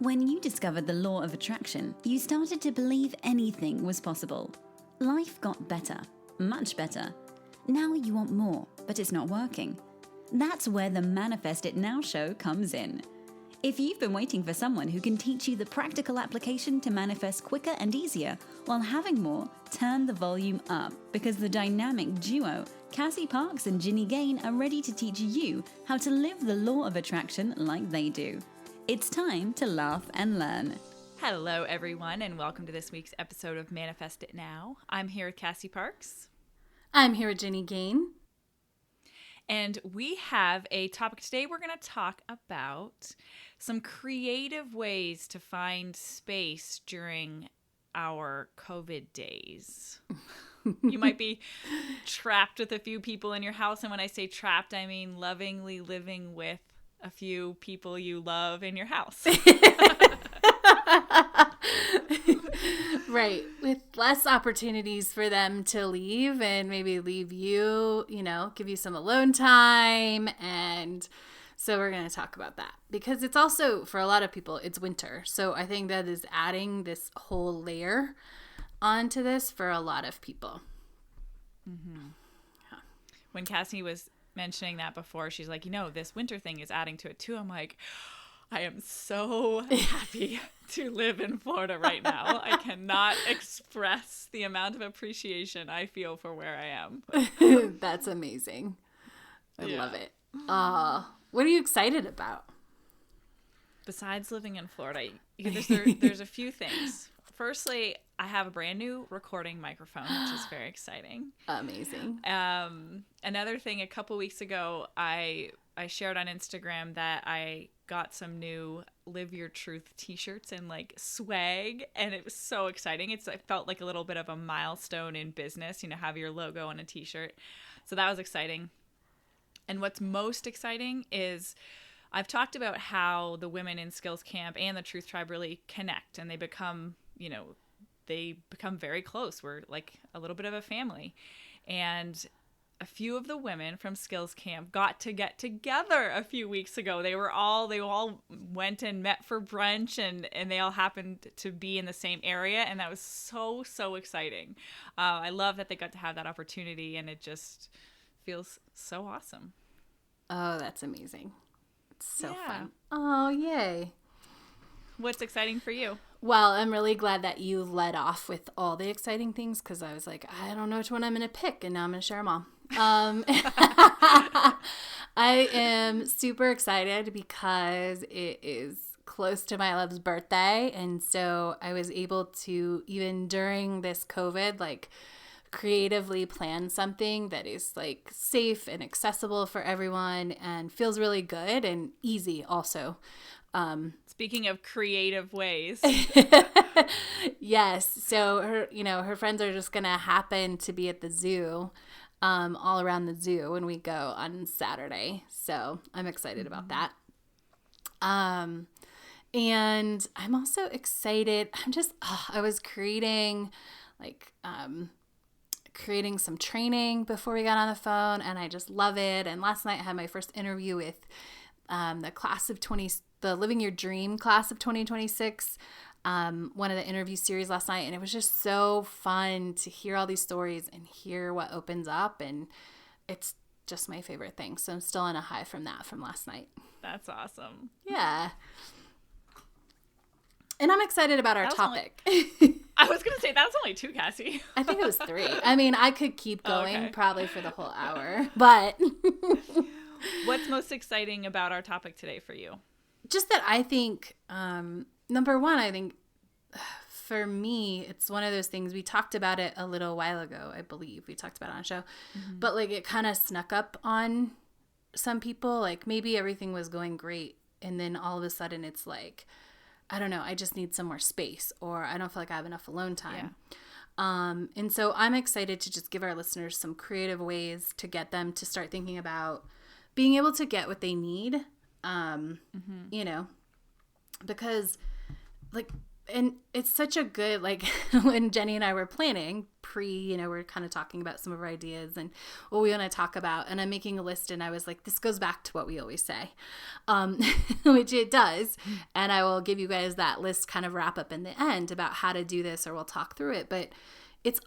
When you discovered the law of attraction, you started to believe anything was possible. Life got better, much better. Now you want more, but it's not working. That's where the Manifest It Now show comes in. If you've been waiting for someone who can teach you the practical application to manifest quicker and easier while having more, turn the volume up, because the dynamic duo, Cassie Parks and Ginny Gane, are ready to teach you how to live the law of attraction like they do. It's time to laugh and learn. Hello, everyone, and welcome to this week's episode of Manifest It Now. I'm here with Cassie Parks. I'm here with Ginny Gane. And we have a topic today. We're going to talk about some creative ways to find space during our COVID days. You might be trapped with a few people in your house. And when I say trapped, I mean lovingly living with a few people you love in your house. Right. With less opportunities for them to leave and maybe leave you, give you some alone time. And so we're going to talk about that because it's also, for a lot of people, it's winter. So I think that is adding this whole layer onto this for a lot of people. Mm-hmm. Yeah. When Cassie was mentioning that before, she's like, this winter thing is adding to it too. I'm like, I am so happy to live in Florida right now. I cannot express the amount of appreciation I feel for where I am. That's amazing. I love it. What are you excited about? Besides living in Florida, there's a few things. Firstly, I have a brand new recording microphone, which is very exciting. Amazing. Another thing, a couple weeks ago, I shared on Instagram that I got some new Live Your Truth t-shirts and swag, and it was so exciting. It felt like a little bit of a milestone in business, have your logo on a t-shirt. So that was exciting. And what's most exciting is I've talked about how the women in Skills Camp and the Truth Tribe really connect, and they become very close. We're like a little bit of a family. And a few of the women from Skills Camp got to get together a few weeks ago. They all went and met for brunch, and they all happened to be in the same area. And that was so, so exciting. I love that they got to have that opportunity, and it just feels so awesome. Oh, that's amazing. It's so fun. Oh, yay. What's exciting for you? Well, I'm really glad that you led off with all the exciting things because I was like, I don't know which one I'm going to pick, and now I'm going to share them all. I am super excited because it is close to my love's birthday, and so I was able to, even during this COVID, creatively plan something that is safe and accessible for everyone and feels really good and easy also. Speaking of creative ways. Yes. So her friends are just going to happen to be at the zoo, all around the zoo when we go on Saturday. So I'm excited about that. And I'm also excited. I was creating some training before we got on the phone, and I just love it. And last night I had my first interview with the Living Your Dream class of 2026, one of the interview series last night, and it was just so fun to hear all these stories and hear what opens up, and it's just my favorite thing. So I'm still on a high from last night. That's awesome. Yeah. And I'm excited about our topic. I was going to say, that's only 2, Cassie. I think it was 3. I mean, I could keep going probably for the whole hour, but... What's most exciting about our topic today for you? Just that I think, number one, I think for me, it's one of those things, we talked about it a little while ago, I believe. We talked about it on a show. Mm-hmm. But it kind of snuck up on some people. Maybe everything was going great, and then all of a sudden it's I don't know, I just need some more space, or I don't feel like I have enough alone time. Yeah. And so I'm excited to just give our listeners some creative ways to get them to start thinking about being able to get what they need, because and it's such a good, like, when Jenny and I were planning we're kind of talking about some of our ideas and what we want to talk about. And I'm making a list, and I was like, this goes back to what we always say, which it does. And I will give you guys that list kind of wrap up in the end about how to do this, or we'll talk through it. But it's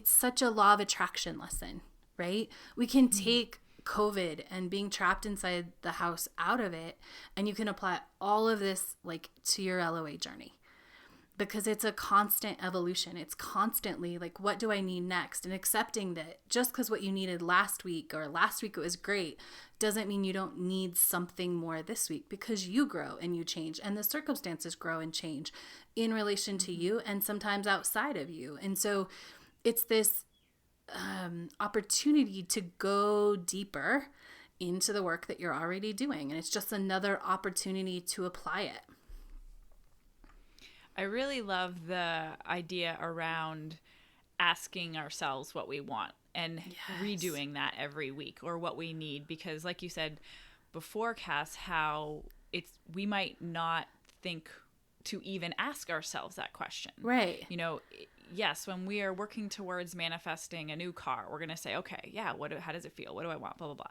such a law of attraction lesson, right? We can take COVID and being trapped inside the house out of it, and you can apply all of this like to your LOA journey, because it's a constant evolution. It's constantly like, what do I need next? And accepting that just because what you needed last week, or last week it was great, doesn't mean you don't need something more this week, because you grow and you change, and the circumstances grow and change in relation to you and sometimes outside of you. And so it's this opportunity to go deeper into the work that you're already doing. And it's just another opportunity to apply it. I really love the idea around asking ourselves what we want and redoing that every week, or what we need, because like you said before, Cass, how we might not think to even ask ourselves that question. Right. Yes, when we are working towards manifesting a new car, we're going to say, okay, yeah, how does it feel? What do I want? Blah, blah, blah.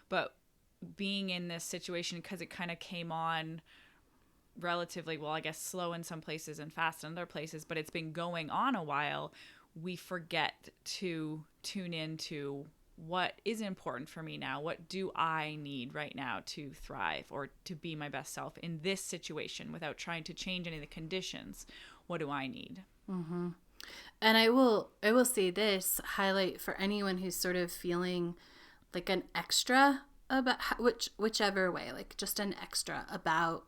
But being in this situation, because it kind of came on relatively, well, I guess slow in some places and fast in other places, but it's been going on a while, we forget to tune into what is important for me now. What do I need right now to thrive or to be my best self in this situation without trying to change any of the conditions? What do I need? Mm-hmm. And I will say this, highlight for anyone who's sort of feeling like an extra about whichever way, like just an extra about,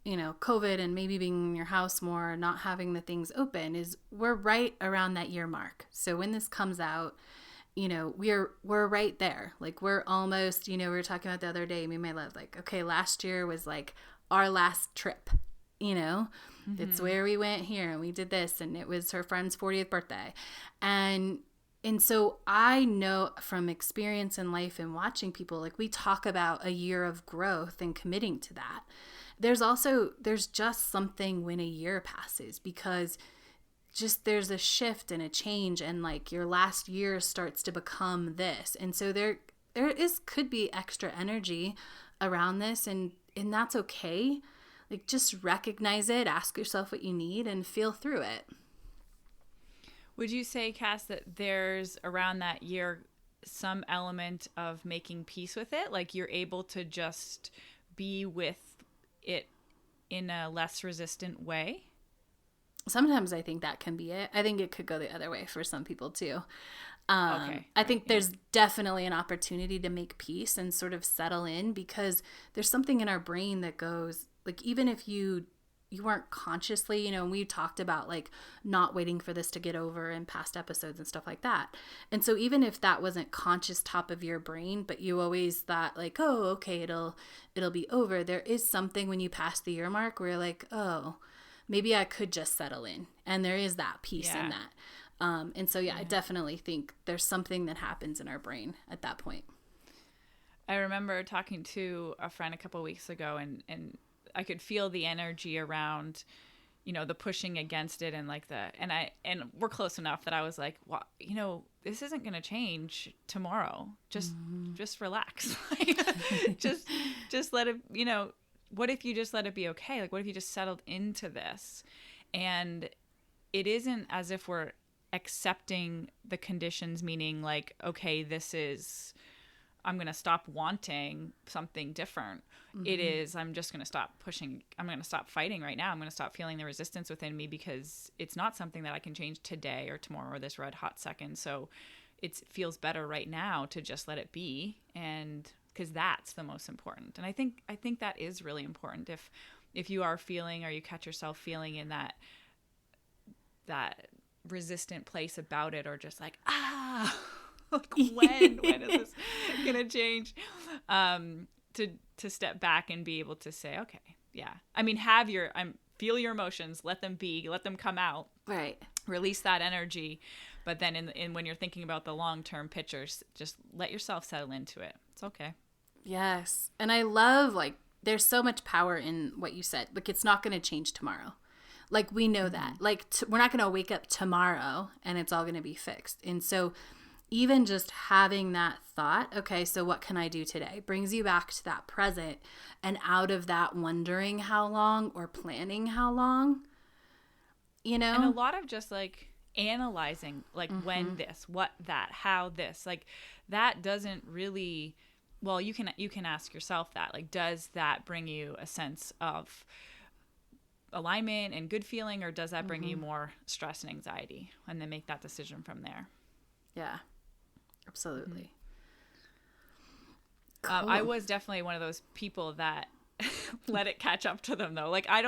COVID and maybe being in your house more, not having the things open, is we're right around that year mark. So when this comes out, we're right there. Like we're almost, we were talking about the other day, me and my love, like, okay, last year was like our last trip. It's where we went here and we did this, and it was her friend's 40th birthday. And so I know from experience in life and watching people, like we talk about a year of growth and committing to that. There's just something when a year passes, because just there's a shift and a change, and like your last year starts to become this. And so there could be extra energy around this, and that's okay. Like, just recognize it, ask yourself what you need, and feel through it. Would you say, Cass, that there's around that year some element of making peace with it? Like you're able to just be with it in a less resistant way? Sometimes I think that can be it. I think it could go the other way for some people too. Okay. I think there's definitely an opportunity to make peace and sort of settle in, because there's something in our brain that goes, like, even if you weren't consciously, and we talked about like not waiting for this to get over in past episodes and stuff like that. And so even if that wasn't conscious top of your brain, but you always thought like, oh, okay, it'll be over. There is something when you pass the year mark where you're like, oh, maybe I could just settle in. And there is that peace in that. And so, I definitely think there's something that happens in our brain at that point. I remember talking to a friend a couple of weeks ago, and I could feel the energy around, the pushing against it, and like and we're close enough that I was like, well, this isn't going to change tomorrow. Just relax. just let it, what if you just let it be okay? Like, what if you just settled into this? And it isn't as if we're accepting the conditions, meaning like, okay, I'm going to stop wanting something different. Mm-hmm. It is, I'm just going to stop pushing. I'm going to stop fighting right now. I'm going to stop feeling the resistance within me, because it's not something that I can change today or tomorrow or this red hot second. So it feels better right now to just let it be. And because that's the most important. And I think that is really important. If you are feeling, or you catch yourself feeling in that resistant place about it, or just like, like when is this gonna change, to step back and be able to say, okay, yeah, I mean, feel your emotions, let them be, let them come out, right, release that energy, but then in when you're thinking about the long-term pictures, just let yourself settle into it. It's okay. Yes. And I love, like, there's so much power in what you said. Like, it's not going to change tomorrow. Like, we know that. Like, we're not going to wake up tomorrow and it's all going to be fixed. And so even just having that thought, okay, so what can I do today, brings you back to that present and out of that wondering how long or planning how long, you know? And a lot of just like analyzing, like when this, what that, how this, like that doesn't really, well, you can ask yourself that, like, does that bring you a sense of alignment and good feeling, or does that bring you more stress and anxiety, and then make that decision from there. Yeah, absolutely. I was definitely one of those people that let it catch up to them, though. Like, I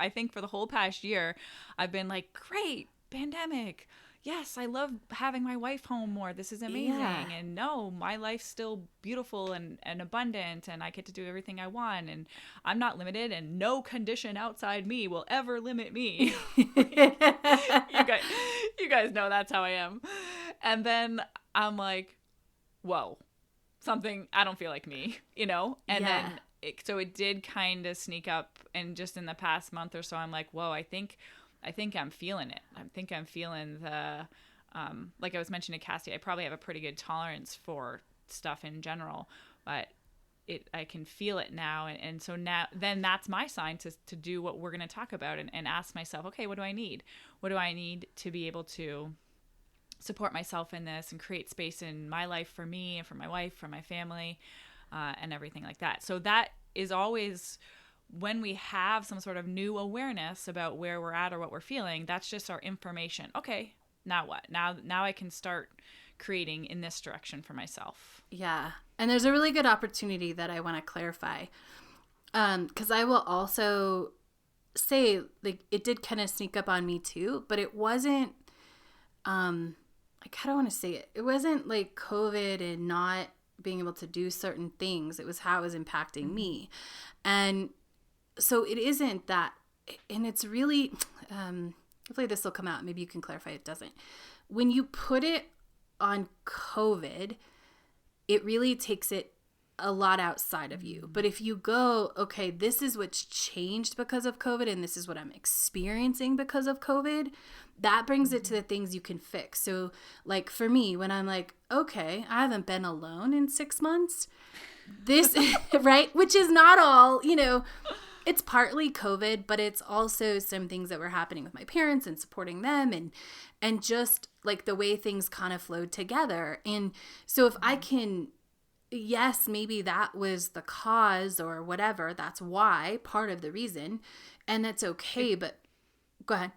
think for the whole past year, I've been like, great, pandemic. Yes, I love having my wife home more. This is amazing. Yeah. And no, my life's still beautiful and abundant, and I get to do everything I want, and I'm not limited, and no condition outside me will ever limit me. you guys know that's how I am. And then I'm like, whoa, something, I don't feel like me, you know? And Yeah. then so it did kind of sneak up, and just in the past month or so, I'm like, whoa, I think I'm feeling it. I think I'm feeling the, like I was mentioning to Cassie, I probably have a pretty good tolerance for stuff in general, but I can feel it now. And so now, then that's my sign to do what we're going to talk about, and ask myself, okay, what do I need? What do I need to be able to support myself in this and create space in my life for me and for my wife, for my family, and everything like that. So that is always, when we have some sort of new awareness about where we're at or what we're feeling, that's just our information. Okay, now what? Now I can start creating in this direction for myself. Yeah. And there's a really good opportunity that I want to clarify. Because I will also say, like, it did kind of sneak up on me too, but it wasn't, like, how do I want to say it? It wasn't like COVID and not being able to do certain things. It was how it was impacting me. And so it isn't that, and it's really, hopefully this will come out. Maybe you can clarify it doesn't. When you put it on COVID, it really takes it a lot outside of you. But if you go, okay, this is what's changed because of COVID, and this is what I'm experiencing because of COVID, that brings it to the things you can fix. So like for me, when I'm like, okay, I haven't been alone in 6 months, this, right? Which is not all, you know, it's partly COVID, but it's also some things that were happening with my parents and supporting them, and just like the way things kind of flowed together. And so if I can, yes, maybe that was the cause or whatever, that's why, part of the reason, and that's okay, but go ahead.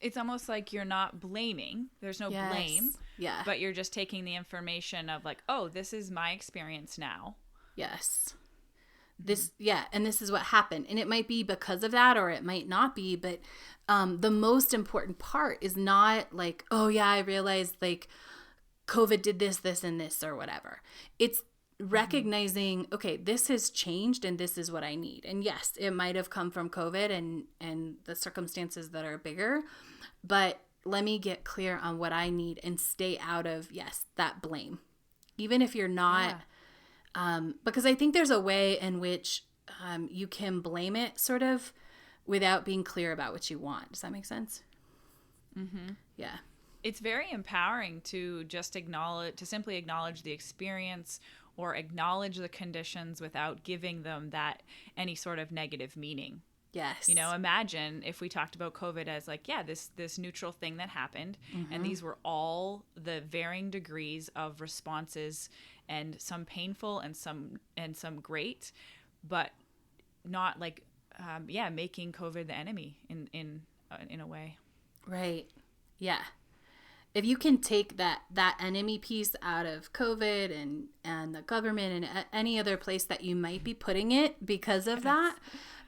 It's almost like you're not blaming. There's no blame. Yeah. But you're just taking the information of like, oh, this is my experience now. Yes. This, yeah, and this is what happened. And it might be because of that, or it might not be, but the most important part is not like, oh yeah, I realized like COVID did this, this, and this, or whatever. It's recognizing, okay, this has changed and this is what I need. And yes, it might have come from COVID and the circumstances that are bigger, but let me get clear on what I need and stay out of, yes, that blame. Even if you're not, because I think there's a way in which you can blame it sort of without being clear about what you want. Does that make sense? Mm-hmm. Yeah. It's very empowering to just simply acknowledge the experience or acknowledge the conditions without giving them that any sort of negative meaning. Yes. You know, imagine if we talked about COVID as like, yeah, this neutral thing that happened, and these were all the varying degrees of responses, and some painful and some great, but not like, making COVID the enemy in a way. Right. Yeah. If you can take that enemy piece out of COVID and the government and any other place that you might be putting it because of that,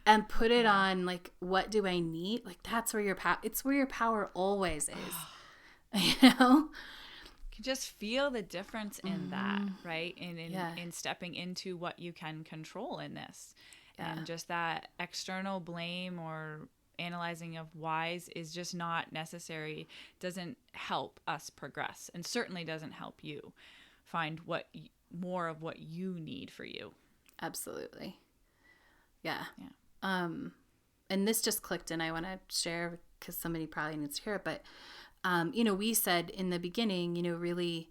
and put it on like, what do I need? Like, that's where your power, it's where your power always is, you know? You can just feel the difference in that, right? In stepping into what you can control in this. And just that external blame or analyzing of whys is just not necessary, doesn't help us progress, and certainly doesn't help you find more of what you need for you. Absolutely. Yeah. and this just clicked and I want to share because somebody probably needs to hear it. But, we said in the beginning, really,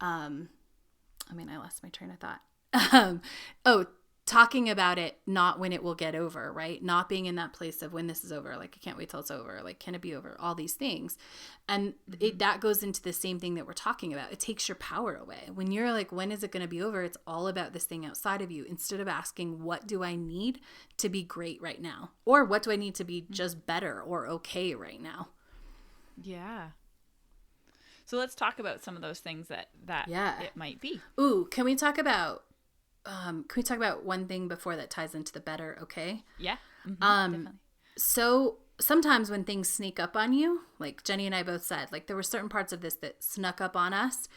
I lost my train of thought. Talking about it, not when it will get over, right? Not being in that place of when this is over, like, I can't wait till it's over, like, can it be over? All these things. And that goes into the same thing that we're talking about. It takes your power away. When you're like, when is it going to be over? It's all about this thing outside of you, instead of asking, what do I need to be great right now? Or what do I need to be just better or okay right now? Yeah. So let's talk about some of those things that it might be. Ooh, can we talk about one thing before that ties into the better, okay? Yeah. Definitely. So sometimes when things sneak up on you, like Jenny and I both said, like there were certain parts of this that snuck up on us.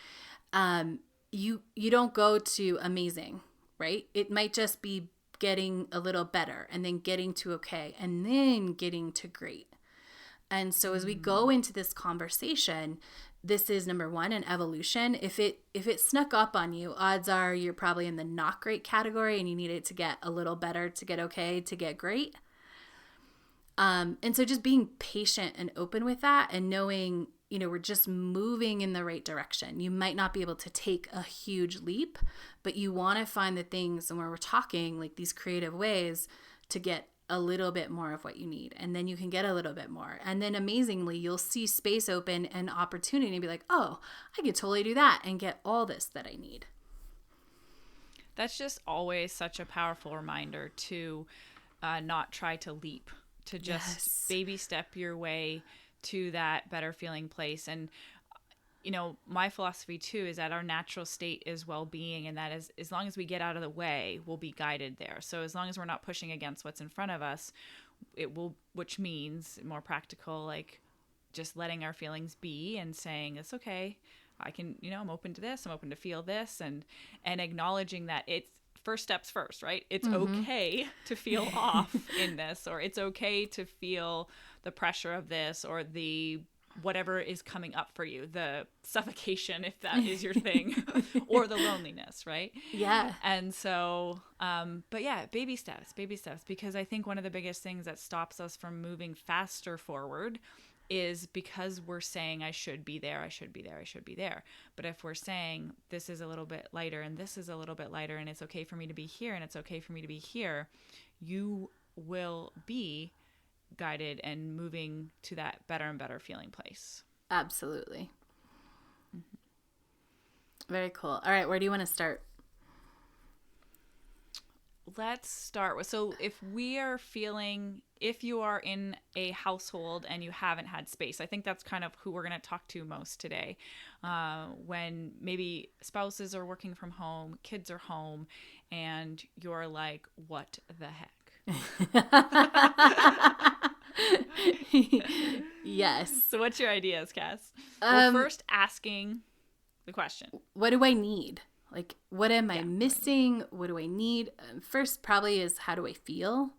You don't go to amazing, right? It might just be getting a little better and then getting to okay and then getting to great. And so as we go into this conversation, this is number one, an evolution. If it snuck up on you, odds are you're probably in the not great category and you need it to get a little better, to get okay, to get great. And so just being patient and open with that and knowing, we're just moving in the right direction. You might not be able to take a huge leap, but you want to find the things, and where we're talking like these creative ways to get a little bit more of what you need, and then you can get a little bit more, and then amazingly you'll see space open and opportunity and be like, oh, I could totally do that and get all this that I need. That's just always such a powerful reminder to not try to leap, to just baby step your way to that better feeling place. And my philosophy too is that our natural state is well-being, and that is, as long as we get out of the way, we'll be guided there. So as long as we're not pushing against what's in front of us, which means more practical, like just letting our feelings be and saying, it's okay. I can, I'm open to this. I'm open to feel this, and acknowledging that it's first steps first, right? It's okay to feel off in this, or it's okay to feel the pressure of this, or the whatever is coming up for you, the suffocation, if that is your thing, or the loneliness, right? Yeah. And so, but yeah, baby steps, because I think one of the biggest things that stops us from moving faster forward is because we're saying, I should be there, I should be there, I should be there. But if we're saying, this is a little bit lighter, and this is a little bit lighter, and it's okay for me to be here, and it's okay for me to be here, you will be guided and moving to that better and better feeling place. Absolutely. Very cool. All right, where do you want to start? Let's start with, so if you are in a household and you haven't had space, I think that's kind of who we're going to talk to most today. When maybe spouses are working from home, kids are home, and you're like, what the heck? Yes. So what's your ideas, Cass? Well, first asking the question. What do I need? Like, what am I missing? What do I need? First probably is, how do I feel?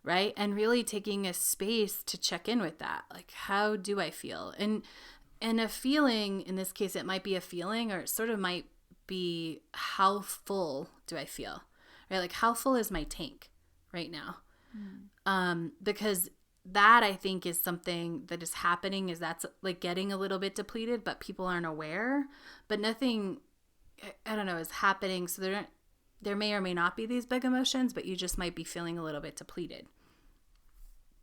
Right? And really taking a space to check in with that. Like, how do I feel? And a feeling, in this case, it might be a feeling, or it sort of might be, how full do I feel? Right? Like, how full is my tank right now? Because that, I think, is something that is happening, is that's like getting a little bit depleted, but people aren't aware. But nothing, I don't know, is happening. So there may or may not be these big emotions, but you just might be feeling a little bit depleted.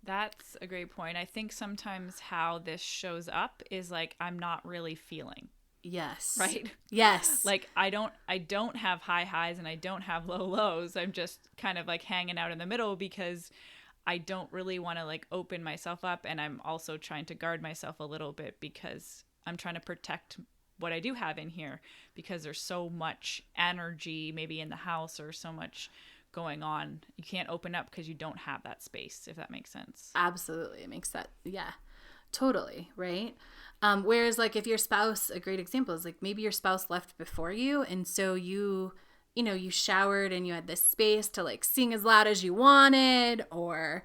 That's a great point. I think sometimes how this shows up is like, I'm not really feeling. Yes. Right? Yes. Like, I don't have high highs and I don't have low lows. I'm just kind of like hanging out in the middle, because I don't really want to like open myself up, and I'm also trying to guard myself a little bit, because I'm trying to protect what I do have in here, because there's so much energy maybe in the house, or so much going on. You can't open up because you don't have that space, if that makes sense. Absolutely. It makes that. Yeah, totally. Right. Whereas like if your spouse, a great example is like maybe your spouse left before you, and so you showered and you had this space to like sing as loud as you wanted, or,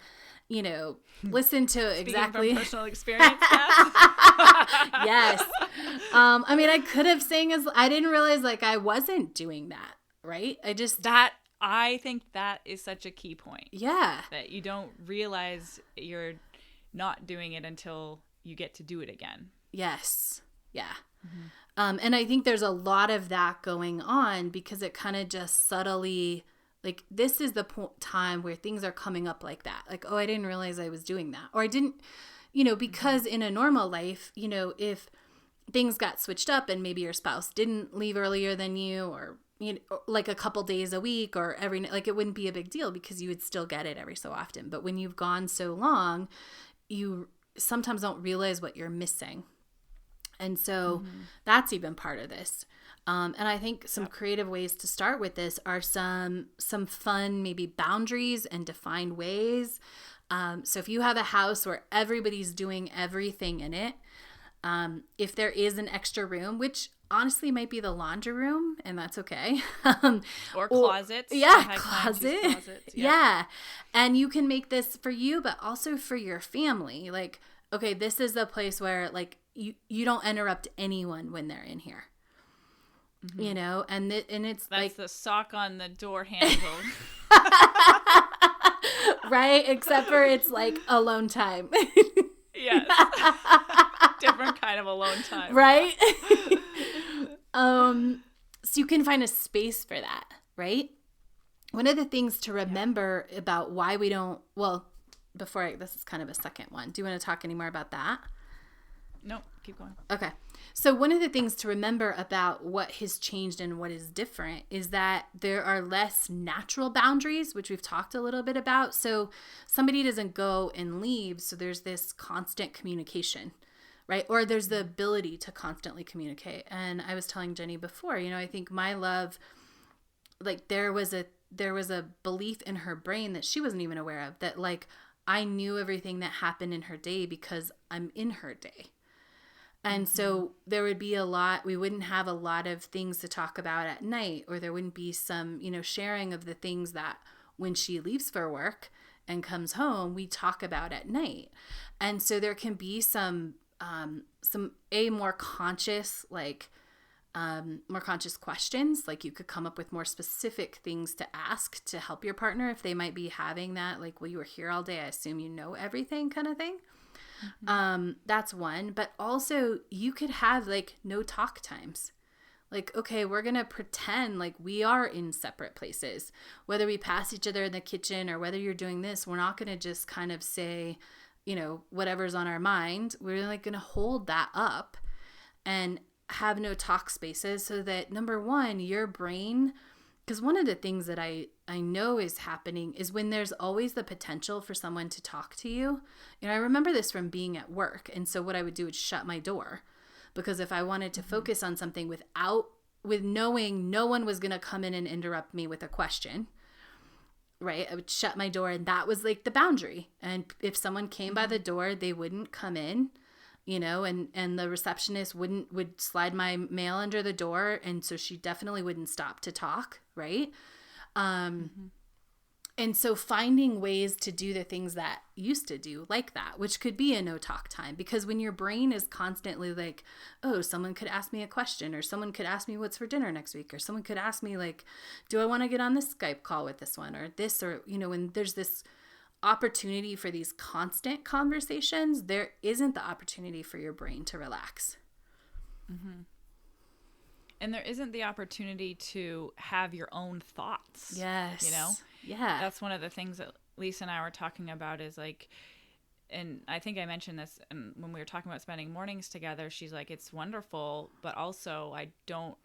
listen to exactly from personal experience. Yes. I mean, I could have sang I didn't realize like I wasn't doing that. Right. That I think that is such a key point. Yeah. That you don't realize you're not doing it until you get to do it again. Yes. Yeah. And I think there's a lot of that going on because it kind of just subtly, like, this is the time where things are coming up like that. Like, oh, I didn't realize I was doing that. Or I didn't, because in a normal life, if things got switched up and maybe your spouse didn't leave earlier than you, or, like a couple days a week or every night, like, it wouldn't be a big deal because you would still get it every so often. But when you've gone so long, you sometimes don't realize what you're missing. And so that's even part of this. And I think some creative ways to start with this are some fun, maybe boundaries and defined ways. So if you have a house where everybody's doing everything in it, if there is an extra room, which honestly might be the laundry room, and that's okay. Or closets. Closet. Yeah. And you can make this for you, but also for your family. Like, okay, this is the place where, like, you don't interrupt anyone when they're in here. And it's that's like the sock on the door handle. Right? Except for it's like alone time. Yes. Different kind of alone time. Right? So you can find a space for that, right? One of the things to remember about why we don't, this is kind of a second one. Do you want to talk any more about that? No, keep going. Okay. So one of the things to remember about what has changed and what is different is that there are less natural boundaries, which we've talked a little bit about. So somebody doesn't go and leave. So there's this constant communication, right? Or there's the ability to constantly communicate. And I was telling Jenny before, I think my love, like, there was a belief in her brain that she wasn't even aware of, that, like, I knew everything that happened in her day because I'm in her day. And so there would be we wouldn't have a lot of things to talk about at night, or there wouldn't be some, sharing of the things that when she leaves for work and comes home, we talk about at night. And so there can be some more conscious, more conscious questions. Like, you could come up with more specific things to ask to help your partner if they might be having that, like, well, you were here all day, I assume you know everything kind of thing. That's one. But also you could have, like, no talk times. Like, okay, we're going to pretend like we are in separate places. Whether we pass each other in the kitchen or whether you're doing this, we're not going to just kind of say, whatever's on our mind. We're, like, going to hold that up and have no talk spaces so that, number one, your brain, because one of the things that I know is happening is when there's always the potential for someone to talk to you. I remember this from being at work. And so what I would do is shut my door, because if I wanted to focus on something with knowing no one was going to come in and interrupt me with a question, right? I would shut my door, and that was, like, the boundary. And if someone came by the door, they wouldn't come in. And the receptionist would slide my mail under the door. And so she definitely wouldn't stop to talk. Right. And so finding ways to do the things that used to do like that, which could be a no talk time, because when your brain is constantly like, oh, someone could ask me a question, or someone could ask me what's for dinner next week, or someone could ask me, like, do I want to get on this Skype call with this one or this, or, when there's this opportunity for these constant conversations, there isn't the opportunity for your brain to relax. And there isn't the opportunity to have your own thoughts. Yes. Yeah. That's one of the things that Lisa and I were talking about is, like, and I think I mentioned this when we were talking about spending mornings together. She's like, it's wonderful, but also I don't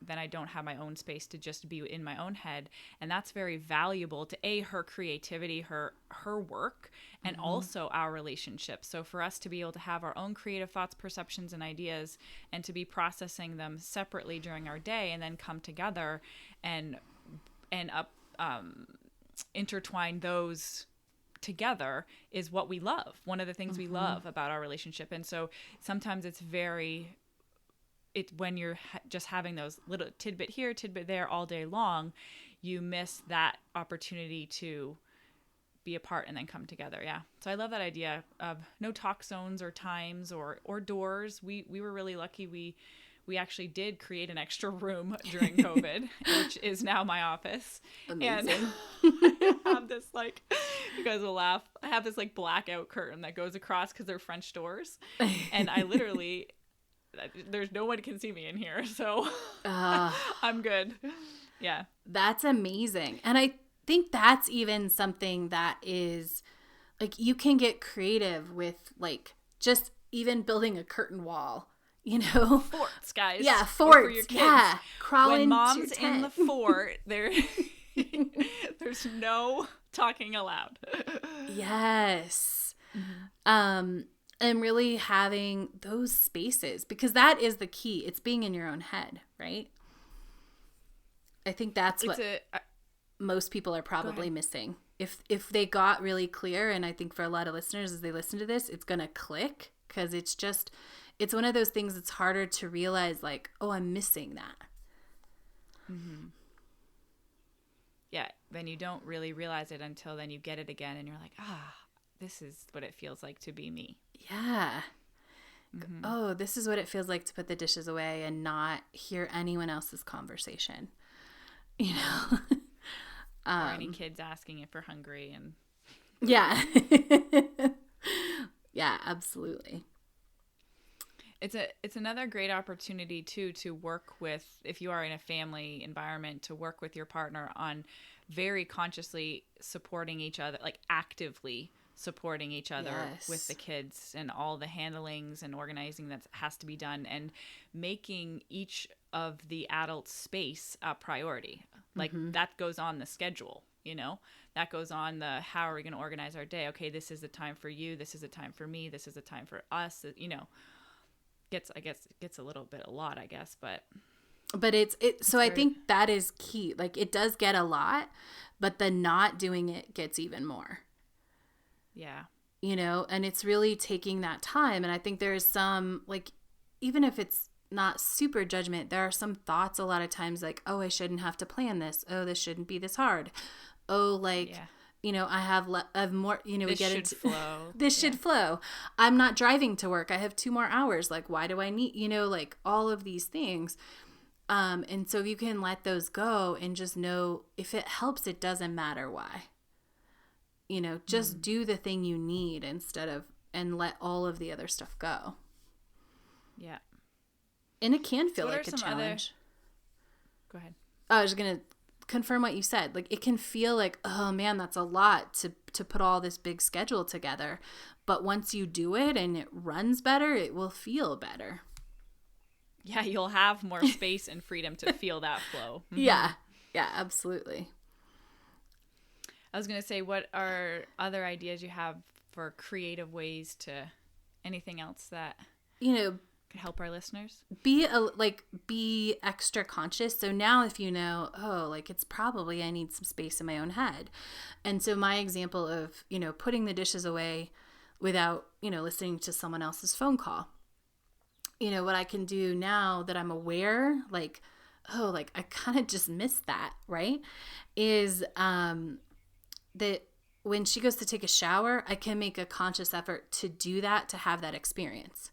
have my own space to just be in my own head. And that's very valuable to her creativity, her work, and also our relationship. So for us to be able to have our own creative thoughts, perceptions, and ideas, and to be processing them separately during our day, and then come together and intertwine those together is what we love. One of the things we love about our relationship. And so sometimes when you're just having those little tidbit here, tidbit there all day long, you miss that opportunity to be apart and then come together. Yeah. So I love that idea of no talk zones or times or doors. We were really lucky. We we actually did create an extra room during COVID, which is now my office. Amazing. And I have this like, you guys will laugh, I have this like blackout curtain that goes across because they're French doors. And I literally, there's no one can see me in here. So I'm good. Yeah. That's amazing. And I think that's even something that is like, you can get creative with like just even building a curtain wall, you know? Forts, guys. Yeah, Or forts. for your kids. Yeah. Crawl when into mom's your in tent. the fort, there's no talking aloud. Yes. And really having those spaces, because that is the key. It's being in your own head, right? I think that's what most people are probably missing. If they got really clear, and I think for a lot of listeners as they listen to this, it's going to click, because it's one of those things that's harder to realize, like, oh, I'm missing that. Mm-hmm. Yeah, then you don't really realize it until then you get it again and you're like, this is what it feels like to be me. Yeah. Mm-hmm. Oh, this is what it feels like to put the dishes away and not hear anyone else's conversation. You know? Or any kids asking if we're hungry. And yeah. Yeah, absolutely. It's another great opportunity too to work with, if you are in a family environment, to work with your partner on very consciously supporting each other, like actively supporting each other with the kids and all the handlings and organizing that has to be done, and making each of the adults' space a priority. Like that goes on the schedule, you know, that goes on the, how are we going to organize our day? Okay, this is the time for you. This is a time for me. This is a time for us, you know. Gets a little bit a lot, I guess, but so I think that is key. Like, it does get a lot, but the not doing it gets even more. Yeah. You know, and it's really taking that time. And I think there's some, like, even if it's not super judgment, there are some thoughts a lot of times like, oh, I shouldn't have to plan this. Oh, this shouldn't be this hard. Oh, like, you know, I have more, you know, this we get should into flow. this should flow. I'm not driving to work. I have 2 more hours. Like, why do I need, you know, like all of these things. And so you can let those go and just know, if it helps, it doesn't matter why. You know, just do the thing you need and let all of the other stuff go. Yeah. And it can feel like a challenge. Go ahead. I was going to confirm what you said. Like, it can feel like, oh man, that's a lot to put all this big schedule together. But once you do it and it runs better, it will feel better. Yeah, you'll have more space and freedom to feel that flow. Mm-hmm. Yeah. Yeah, absolutely. I was going to say, what are other ideas you have for creative ways to, anything else that, you know, could help our listeners? Be extra conscious. So now if you know, oh, like, it's probably I need some space in my own head. And so my example of, you know, putting the dishes away without, you know, listening to someone else's phone call. You know, what I can do now that I'm aware, like, oh, like, I kind of just missed that, right? Is that when she goes to take a shower, I can make a conscious effort to do that, to have that experience.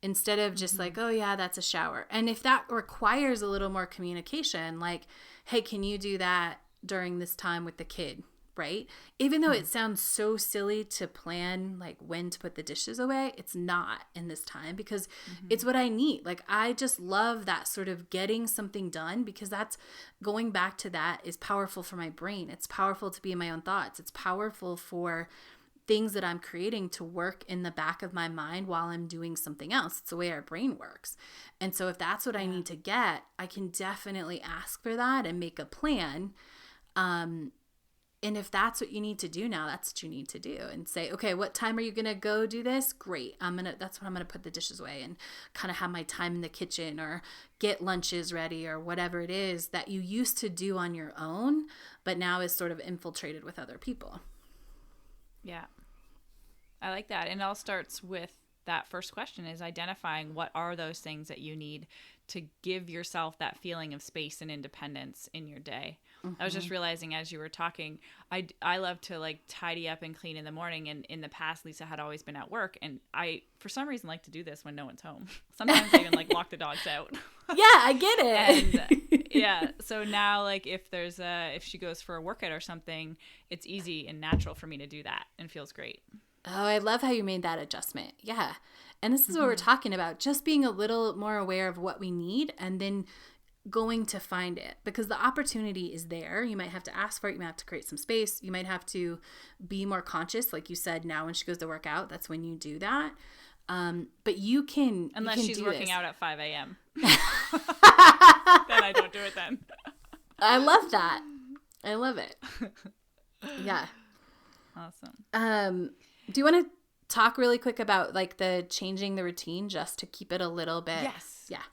Instead of just like, oh yeah, that's a shower. And if that requires a little more communication, like, hey, can you do that during this time with the kid, right? Even though it sounds so silly to plan like when to put the dishes away, it's not in this time, because it's what I need. Like, I just love that sort of getting something done, because that's, going back to that, is powerful for my brain. It's powerful to be in my own thoughts. It's powerful for things that I'm creating to work in the back of my mind while I'm doing something else. It's the way our brain works. And so if that's what I need to get, I can definitely ask for that and make a plan. And if that's what you need to do now, that's what you need to do, and say, okay, what time are you going to go do this? Great. That's when I'm going to put the dishes away and kind of have my time in the kitchen, or get lunches ready, or whatever it is that you used to do on your own, but now is sort of infiltrated with other people. Yeah. I like that. And it all starts with that first question, is identifying what are those things that you need to give yourself that feeling of space and independence in your day. I was just realizing as you were talking, I love to like tidy up and clean in the morning. And in the past, Lisa had always been at work. And I, for some reason, like to do this when no one's home. Sometimes I even like lock the dogs out. Yeah, I get it. And yeah, so now like if she goes for a workout or something, it's easy and natural for me to do that and feels great. Oh, I love how you made that adjustment. Yeah. And this is what we're talking about, just being a little more aware of what we need and then going to find it, because the opportunity is there. You might have to ask for it. You might have to create some space. You might have to be more conscious. Like you said, now when she goes to work out, that's when you do that. But you can, unless she's working out at 5 a.m. Then I don't do it then. I love that. I love it. Yeah. Awesome. Do you want to talk really quick about like the changing the routine just to keep it a little bit? Yes. Yeah.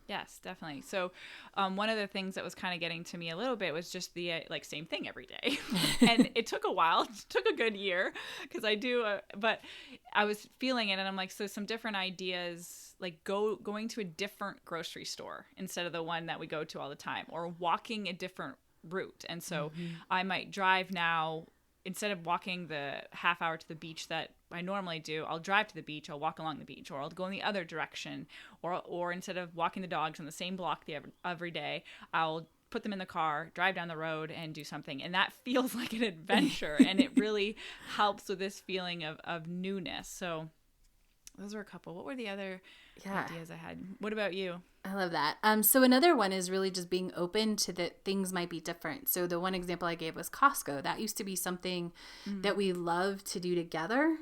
Yes, definitely. So one of the things that was kind of getting to me a little bit was just the like same thing every day. And it took a while. It took a good year because but I was feeling it and I'm like, so some different ideas, like going to a different grocery store instead of the one that we go to all the time, or walking a different route. And so I might drive now. Instead of walking the half hour to the beach that I normally do, I'll drive to the beach, I'll walk along the beach, or I'll go in the other direction. Or instead of walking the dogs on the same block every day, I'll put them in the car, drive down the road, and do something. And that feels like an adventure, and it really helps with this feeling of newness. So those are a couple. What were the other ideas I had? What about you? I love that. So another one is really just being open to that things might be different. So the one example I gave was Costco. That used to be something that we loved to do together.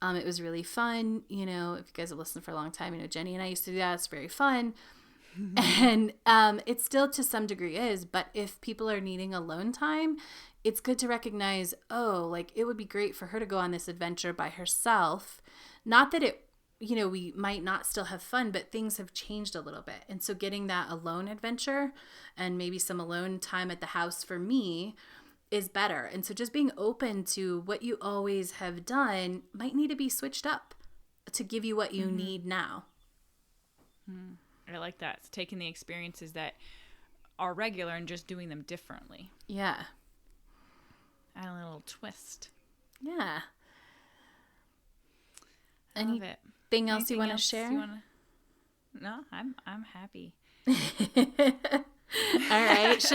It was really fun. You know, if you guys have listened for a long time, you know, Jenny and I used to do that. It's very fun. And it still to some degree is, but if people are needing alone time, it's good to recognize, oh, like it would be great for her to go on this adventure by herself. Not that it, you know, we might not still have fun, but things have changed a little bit. And so getting that alone adventure and maybe some alone time at the house for me is better. And so just being open to what you always have done might need to be switched up to give you what you need now. I like that. It's taking the experiences that are regular and just doing them differently. Yeah. Add a little twist. Yeah. I love it. Anything else you want to share? No, I'm happy. All right.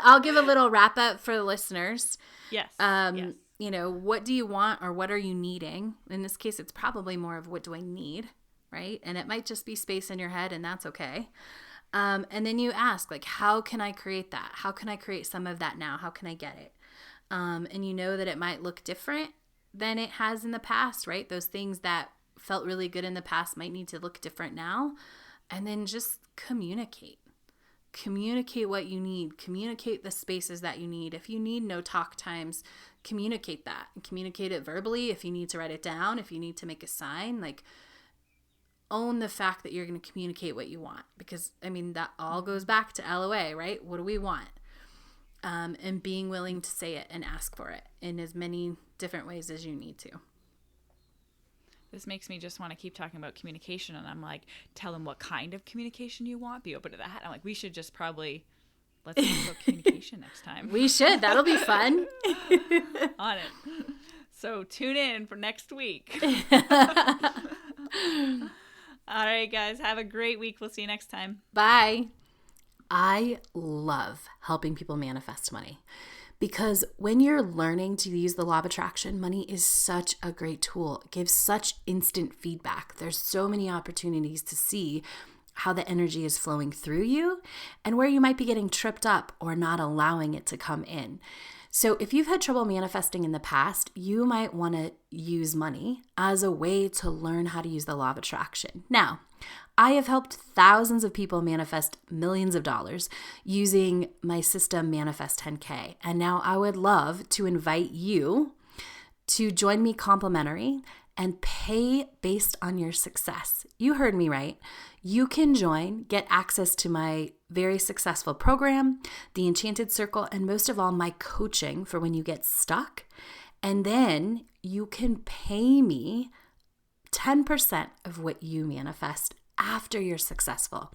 I'll give a little wrap up for the listeners. Yes. Yes. You know, what do you want or what are you needing? In this case, it's probably more of what do I need, right? And it might just be space in your head, and that's okay. And then you ask, like, how can I create that? How can I create some of that now? How can I get it? And you know that it might look different than it has in the past, right? Those things that felt really good in the past might need to look different now. And then just communicate. Communicate what you need. Communicate the spaces that you need. If you need no talk times, communicate that. Communicate it verbally. If you need to write it down, if you need to make a sign, like own the fact that you're going to communicate what you want. Because, I mean, that all goes back to LOA, right? What do we want? And being willing to say it and ask for it in as many different ways as you need to. This makes me just want to keep talking about communication. And I'm like, tell them what kind of communication you want. Be open to that. I'm like, we should just let's talk about communication next time. We should. That'll be fun. On it. So tune in for next week. All right, guys. Have a great week. We'll see you next time. Bye. I love helping people manifest money. Because when you're learning to use the law of attraction, money is such a great tool. It gives such instant feedback. There's so many opportunities to see how the energy is flowing through you and where you might be getting tripped up or not allowing it to come in. So if you've had trouble manifesting in the past, you might want to use money as a way to learn how to use the law of attraction. Now, I have helped thousands of people manifest millions of dollars using my system Manifest 10K. And now I would love to invite you to join me complimentary and pay based on your success. You heard me right. You can join, get access to my very successful program, the Enchanted Circle, and most of all, my coaching for when you get stuck. And then you can pay me 10% of what you manifest after you're successful.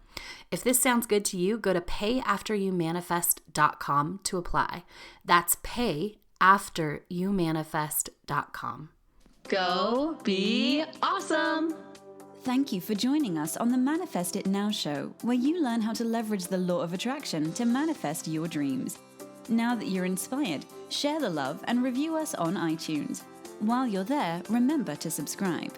If this sounds good to you, go to payafteryoumanifest.com to apply. That's payafteryoumanifest.com. Go be awesome! Thank you for joining us on the Manifest It Now show, where you learn how to leverage the law of attraction to manifest your dreams. Now that you're inspired, share the love and review us on iTunes. While you're there, remember to subscribe.